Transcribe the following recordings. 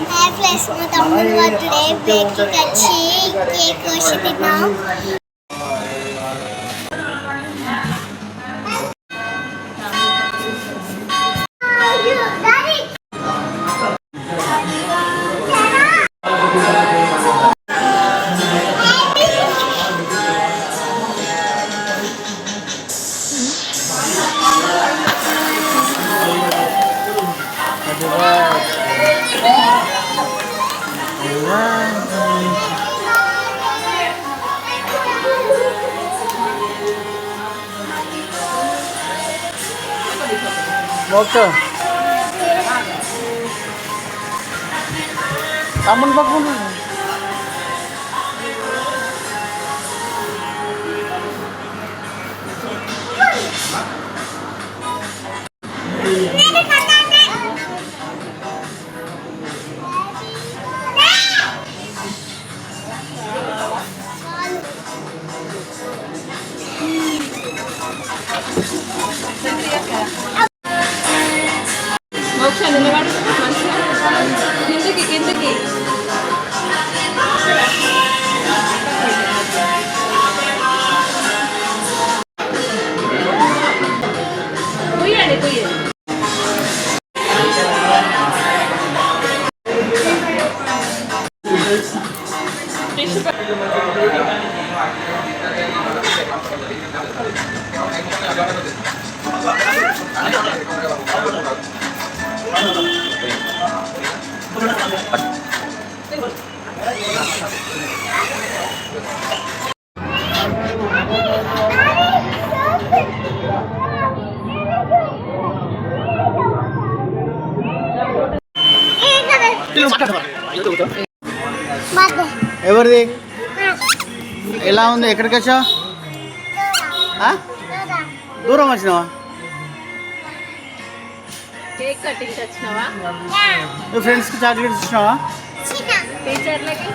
Hi friends, మా తమ్ముడు birthday బేక్కి వచ్చి కేక్ కోసి తిన్నాం. ఓకే తమ్ముని పక్కన కిందకి ఎవరిది ఎలా ఉంది? ఎక్కడికి వచ్చావు? దూరం వచ్చినావా? కేక్ కటింగ్ వచ్చినావా? నువ్వు ఫ్రెండ్స్కి చాక్లెట్స్ ఇచ్చినావా? టీచర్లకి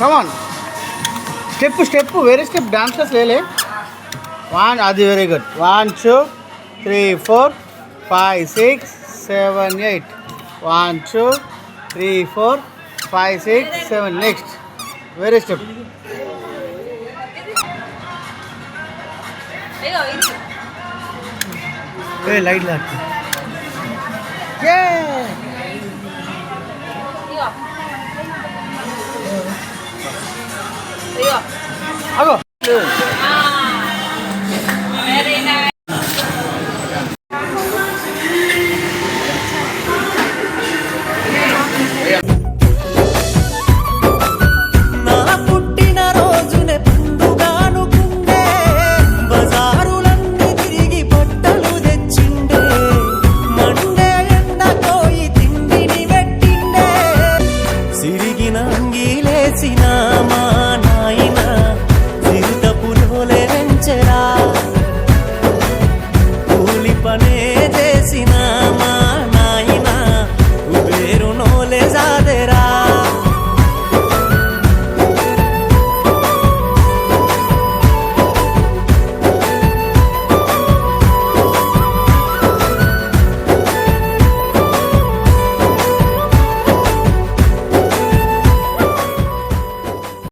కమాన్ స్టెప్ వేరే స్టెప్ డాన్స్ క్లాస్ లేలే. అది వెరీ గుడ్. 1 2 3 4 5 6 7 8 1 2 3 4 5 6 7 నెక్స్ట్ వేరే స్టెప్. లైట్ లాక్ అగో